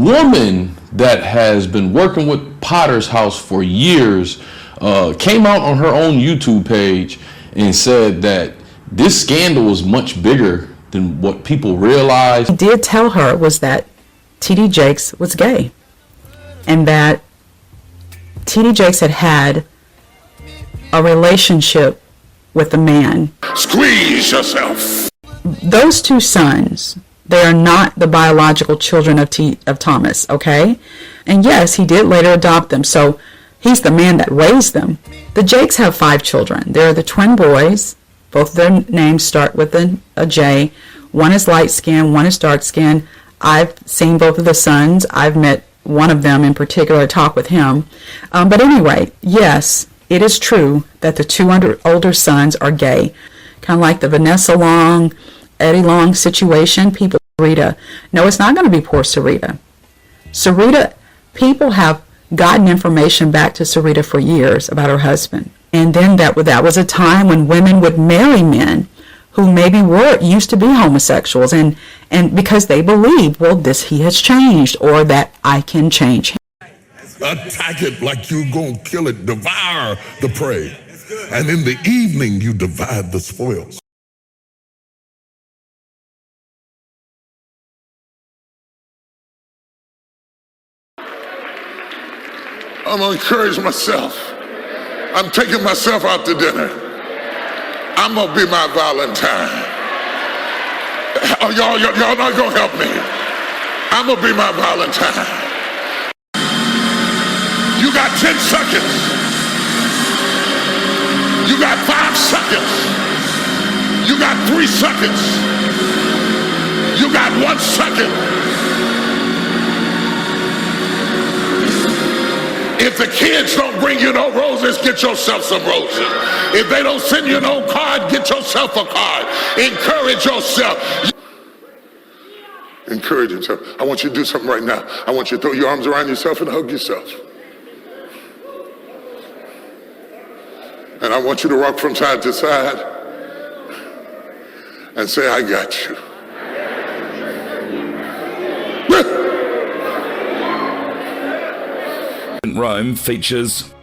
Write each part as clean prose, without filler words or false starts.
woman that has been working with Potter's House for years came out on her own YouTube page and said that this scandal was much bigger than what people realize. He did tell her was that T.D. Jakes was gay, and that T.D. Jakes had a relationship with a man. Squeeze yourself. Those two sons, they are not the biological children of Thomas, okay? And yes, he did later adopt them, so he's the man that raised them. The Jakes have 5 children. They're the twin boys. Both of their names start with a J. One is light skin, one is dark skin. I've seen both of the sons. I've met one of them in particular, talk with him. But anyway, yes, it is true that the 2 older sons are gay. Kind of like the Vanessa Long, Eddie Long situation. People, Sarita. No, it's not going to be poor Sarita. Sarita, people have gotten information back to Sarita for years about her husband. And then that was a time when women would marry men who maybe used to be homosexuals, and because they believe, well, he has changed, or that I can change him. Attack it like you're gonna kill it, devour the prey. And in the evening you divide the spoils. I'm gonna encourage myself. I'm taking myself out to dinner. I'm gonna be my Valentine. Oh, y'all not gonna help me. I'm gonna be my Valentine. You got 10 seconds. You got 5 seconds. You got 3 seconds. You got 1 second. If the kids don't bring you no roses, get yourself some roses. If they don't send you no card, get yourself a card. Encourage yourself. Encourage yourself. I want you to do something right now. I want you to throw your arms around yourself and hug yourself. And I want you to rock from side to side and say, I got you. Rome features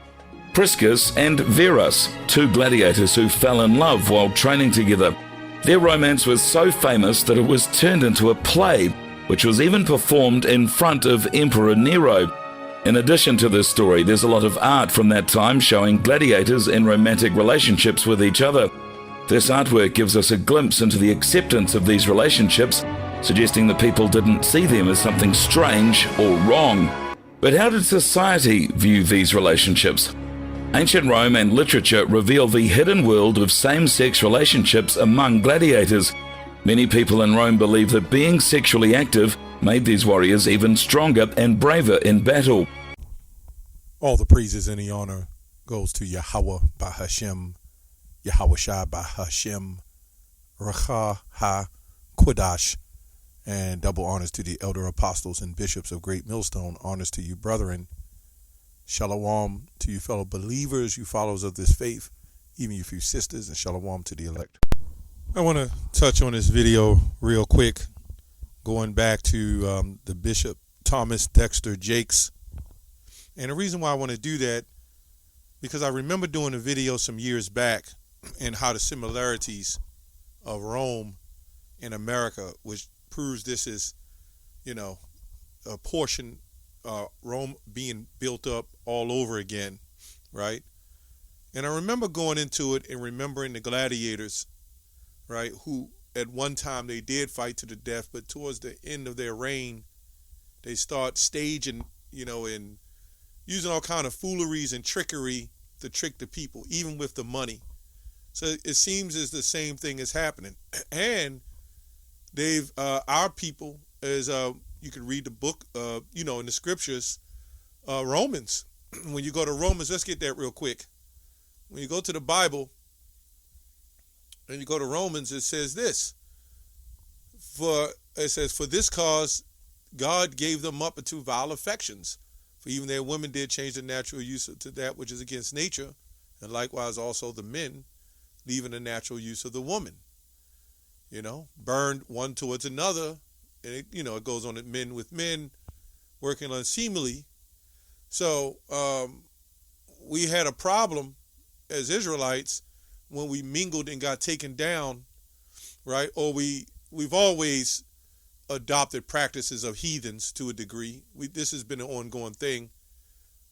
Priscus and Verus, 2 gladiators who fell in love while training together. Their romance was so famous that it was turned into a play, which was even performed in front of Emperor Nero. In addition to this story, there's a lot of art from that time showing gladiators in romantic relationships with each other. This artwork gives us a glimpse into the acceptance of these relationships, suggesting that people didn't see them as something strange or wrong. But how did society view these relationships? Ancient Rome and literature reveal the hidden world of same-sex relationships among gladiators. Many people in Rome believe that being sexually active made these warriors even stronger and braver in battle. All the praises and the honor goes to Yahweh by Hashem, Yahweh Shai by Hashem, Racha Ha-Kodash, and double honors to the elder apostles and bishops of Great Millstone. Honors to you, brethren. Shalom to you fellow believers, you followers of this faith, even you few sisters, and shalom to the elect. I want to touch on this video real quick, going back to the Bishop Thomas Dexter Jakes. And the reason why I want to do that, because I remember doing a video some years back and how the similarities of Rome and America, which proves this is, a portion, Rome being built up all over again, right? And I remember going into it and remembering the gladiators, right, who at one time they did fight to the death, but towards the end of their reign, they start staging, and using all kind of fooleries and trickery to trick the people, even with the money. So it seems as the same thing is happening. And they've, our people, as you can read the book, in the scriptures, Romans. When you go to Romans, let's get that real quick. When you go to the Bible and you go to Romans, it says this. For this cause God gave them up into vile affections. For even their women did change the natural use to that which is against nature, and likewise also the men, leaving the natural use of the woman. Burned one towards another, and it goes on at men with men, working unseemly. So we had a problem as Israelites when we mingled and got taken down, right? Or we've always adopted practices of heathens to a degree. This has been an ongoing thing.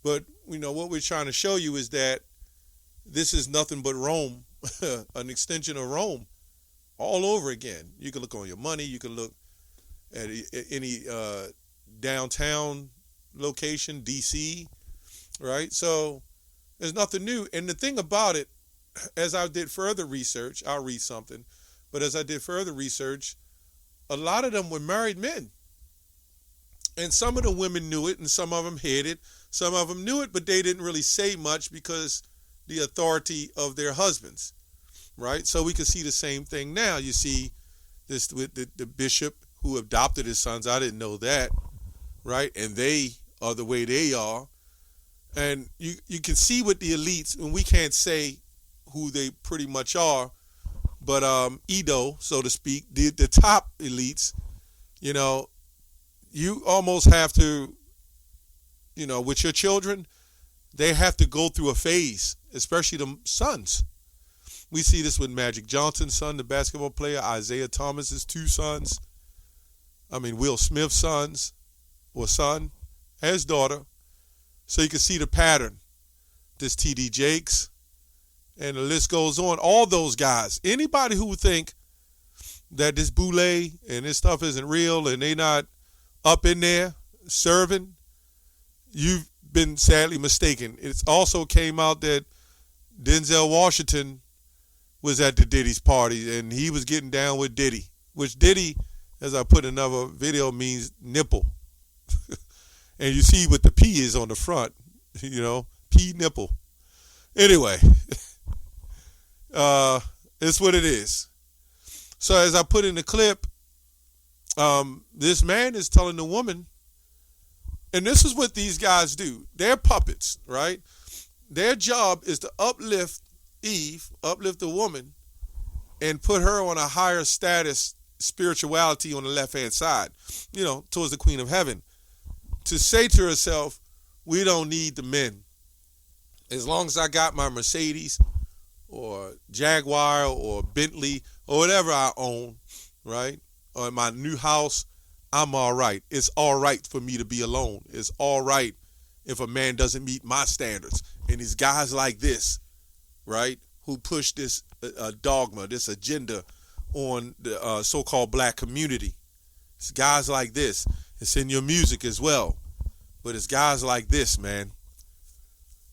But, what we're trying to show you is that this is nothing but Rome, an extension of Rome, all over again. You can look on your money. You can look at any downtown location, D.C., right? So there's nothing new. And the thing about it, as I did further research, I'll read something, but as I did further research, a lot of them were married men. And some of the women knew it and some of them hid it. Some of them knew it, but they didn't really say much because the authority of their husbands, right? So we can see the same thing now. You see this with the bishop who adopted his sons. I didn't know that, right? And they are the way they are. And you can see with the elites, and we can't say who they pretty much are, but Edo, so to speak, the top elites, you almost have to, with your children, they have to go through a phase, especially the sons. We see this with Magic Johnson's son, the basketball player, Isaiah Thomas's two sons. Will Smith's son, and his daughter. So you can see the pattern. This T.D. Jakes, and the list goes on. All those guys. Anybody who think that this boule and this stuff isn't real and they not up in there serving, you've been sadly mistaken. It's also came out that Denzel Washington was at the Diddy's party and he was getting down with Diddy, which Diddy, as I put in another video, means nipple. And you see what the P is on the front, P nipple. Anyway, it's what it is. So as I put in the clip, this man is telling the woman, and this is what these guys do. They're puppets, right? Their job is to uplift Eve, uplift the woman, and put her on a higher status spirituality on the left-hand side, towards the Queen of Heaven. To say to herself, we don't need the men. As long as I got my Mercedes or Jaguar or Bentley or whatever I own, right, or my new house, I'm all right. It's all right for me to be alone. It's all right if a man doesn't meet my standards. And these guys like this, right, who push this dogma, this agenda on the so-called black community. It's guys like this. It's in your music as well. But it's guys like this, man.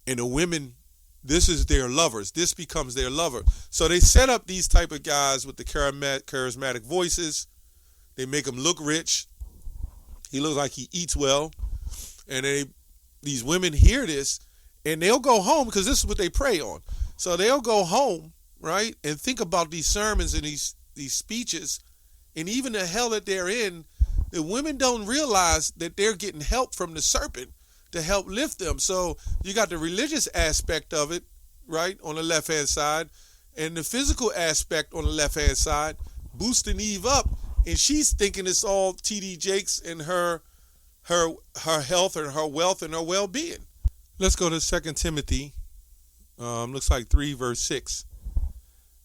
And the women, this is their lovers. This becomes their lover. So they set up these type of guys with the charismatic voices. They make him look rich. He looks like he eats well. And these women hear this, and they'll go home, because this is what they prey on. So they'll go home, right, and think about these sermons and these speeches, and even the hell that they're in. The women don't realize that they're getting help from the serpent to help lift them. So you got the religious aspect of it, right, on the left-hand side, and the physical aspect on the left-hand side, boosting Eve up, and she's thinking it's all T.D. Jakes and her health and her wealth and her well-being. Let's go to 2 Timothy, looks like 3 verse 6.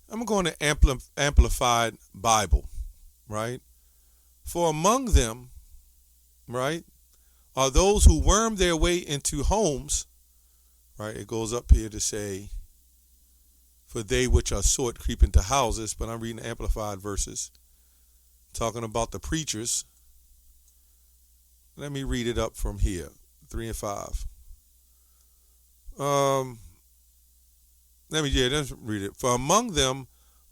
I'm going to Amplified Bible, right? For among them, right, are those who worm their way into homes, right? It goes up here to say, for they which are sought creep into houses, but I'm reading Amplified verses, talking about the preachers. Let me read it up from here, 3 and 5. Let's read it. For among them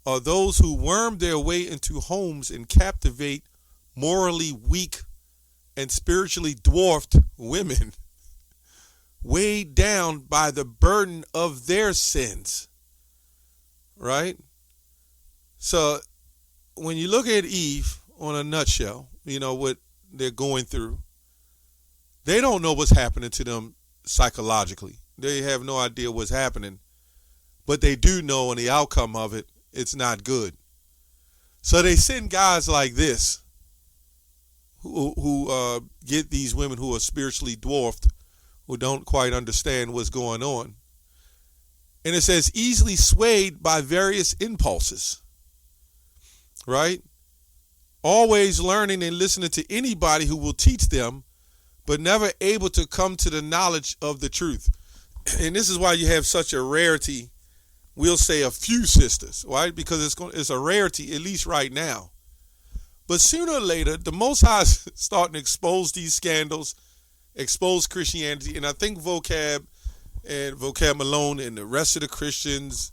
are those who worm their way into homes and captivate morally weak and spiritually dwarfed women, weighed down by the burden of their sins, right? So when you look at Eve on a nutshell, what they're going through, they don't know what's happening to them psychologically. They have no idea what's happening, but they do know, and the outcome of it, it's not good. So they send guys like this, who get these women who are spiritually dwarfed, who don't quite understand what's going on. And it says easily swayed by various impulses, right? Always learning and listening to anybody who will teach them, but never able to come to the knowledge of the truth. And this is why you have such a rarity, we'll say a few sisters, right? Because it's a rarity, at least right now. But sooner or later, the Most High is starting to expose these scandals, expose Christianity. And I think Vocab Malone and the rest of the Christians,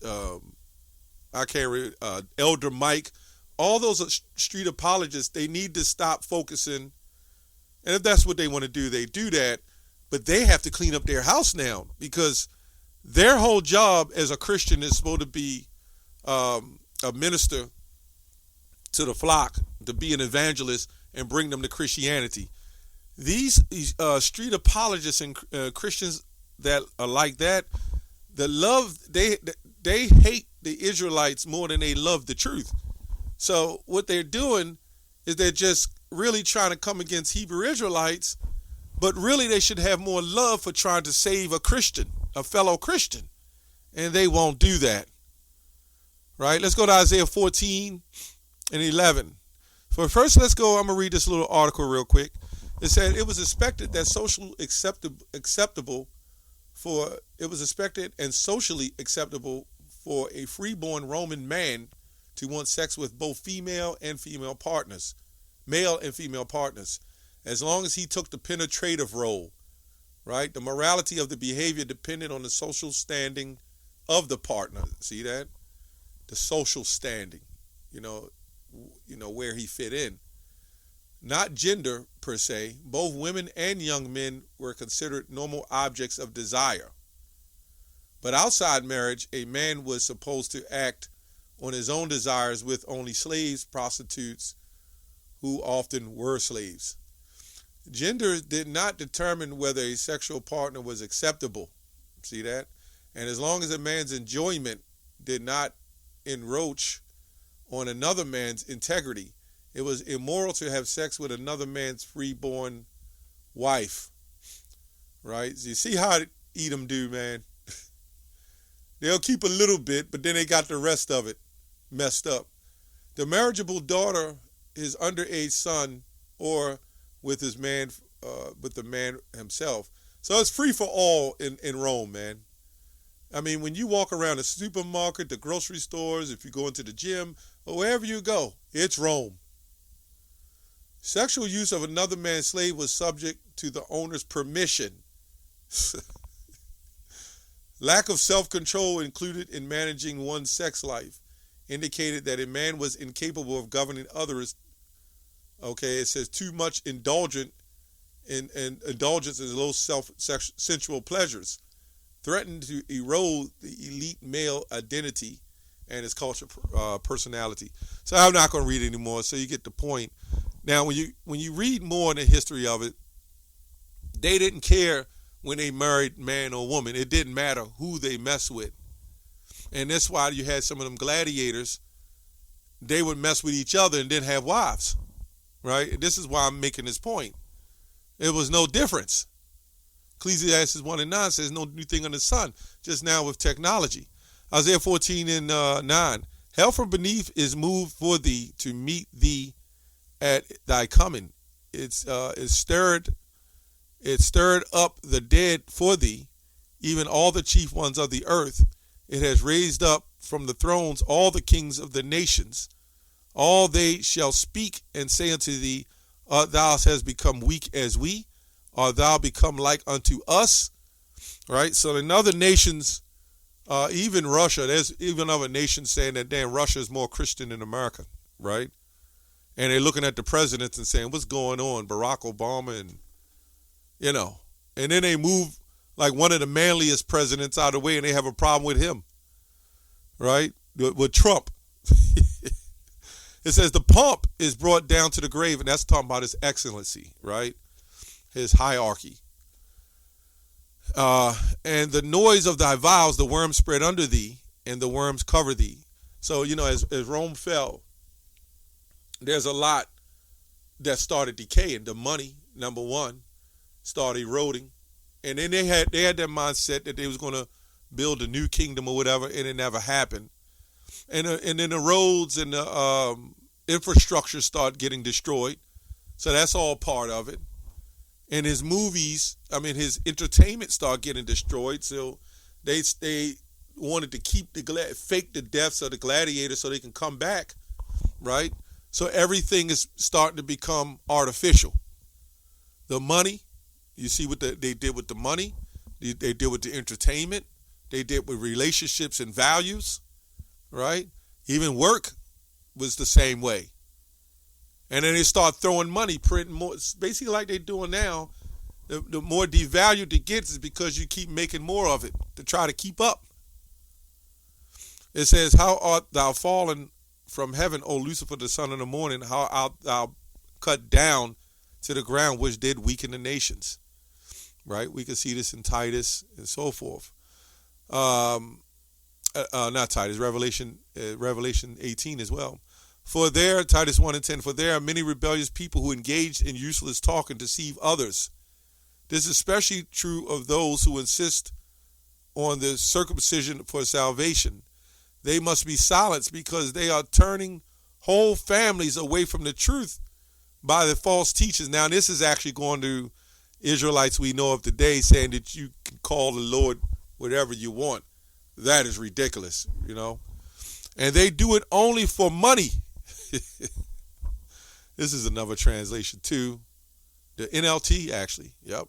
Elder Mike, all those street apologists, they need to stop focusing. And if that's what they want to do, they do that. But they have to clean up their house now, because their whole job as a Christian is supposed to be a minister to the flock, to be an evangelist and bring them to Christianity. These street apologists and Christians that are like that, they hate the Israelites more than they love the truth. So what they're doing is they're just really trying to come against Hebrew Israelites, but really they should have more love for trying to save a Christian, a fellow Christian, and they won't do that. Right? Let's go to Isaiah 14 and 11. So first, I'm going to read this little article real quick. It said it was expected and socially acceptable for a freeborn Roman man to want sex with both male and female partners, as long as he took the penetrative role, right? The morality of the behavior depended on the social standing of the partner. See that? The social standing, where he fit in. Not gender per se. Both women and young men were considered normal objects of desire. But outside marriage, a man was supposed to act on his own desires with only slaves, prostitutes, who often were slaves. Gender did not determine whether a sexual partner was acceptable. See that? And as long as a man's enjoyment did not encroach on another man's integrity, it was immoral to have sex with another man's freeborn wife. Right? So you see how Edom do, man? They'll keep a little bit, but then they got the rest of it messed up. The marriageable daughter, his underage son, or with his man, with the man himself. So it's free for all in Rome, man. I mean, when you walk around the supermarket, the grocery stores, if you go into the gym, or wherever you go, it's Rome. Sexual use of another man's slave was subject to the owner's permission. Lack of self-control included in managing one's sex life indicated that a man was incapable of governing others. Okay, it says too much indulgence in low sensual pleasures threatened to erode the elite male identity and his cultural personality. So I'm not going to read anymore, so you get the point. Now, when you read more in the history of it, they didn't care when they married man or woman. It didn't matter who they messed with. And that's why you had some of them gladiators, they would mess with each other and didn't have wives, right? This is why I'm making this point. It was no difference. Ecclesiastes 1:9 says no new thing under the sun, just now with technology. Isaiah 14 and 9, hell from beneath is moved for thee to meet thee at thy coming. It stirred up the dead for thee, even all the chief ones of the earth. It has raised up from the thrones all the kings of the nations. All they shall speak and say unto thee, thou hast become weak as we, art thou become like unto us? Right? So in other nations, even Russia, there's even other nations saying that damn Russia is more Christian than America, right? And they're looking at the presidents and saying, what's going on? Barack Obama and then they move like one of the manliest presidents out of the way and they have a problem with him, right? With Trump. It says the pomp is brought down to the grave, and that's talking about his excellency, right? His hierarchy. And the noise of thy vows, the worms spread under thee, and the worms cover thee. So, as Rome fell, there's a lot that started decaying. The money, number one, started eroding, and then they had that mindset that they was going to build a new kingdom or whatever, and it never happened. And then the roads and the infrastructure start getting destroyed. So that's all part of it. And his movies, his entertainment start getting destroyed. So they wanted to keep fake the deaths of the gladiators so they can come back, right? So everything is starting to become artificial. The money, you see what they did with the money, they did with the entertainment, they did with relationships and values, right? Even work was the same way. And then they start throwing money, printing more. It's basically like they're doing now. The more devalued it gets is because you keep making more of it to try to keep up. It says, how art thou fallen from heaven, O Lucifer, the son of the morning? How art thou cut down to the ground, which did weaken the nations? Right? We can see this in Titus and so forth. Not Titus, Revelation 18 as well. For there, Titus 1:10, for there are many rebellious people who engaged in useless talk and deceive others. This is especially true of those who insist on the circumcision for salvation. They must be silenced because they are turning whole families away from the truth by the false teachers. Now, this is actually going to Israelites we know of today, saying that you can call the Lord whatever you want. That is ridiculous, And they do it only for money. This is another translation too. The NLT, actually. Yep.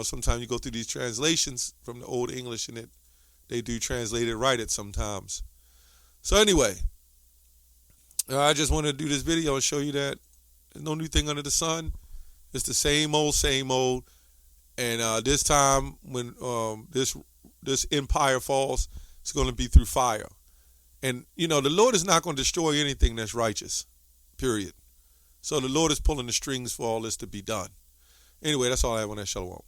Sometimes you go through these translations from the Old English, and they do translate it right at sometimes. So anyway, I just wanted to do this video and show you that there's no new thing under the sun. It's the same old. And this time, when this empire falls, it's going to be through fire. And, the Lord is not going to destroy anything that's righteous, period. So the Lord is pulling the strings for all this to be done. Anyway, that's all I have on that. Shalom.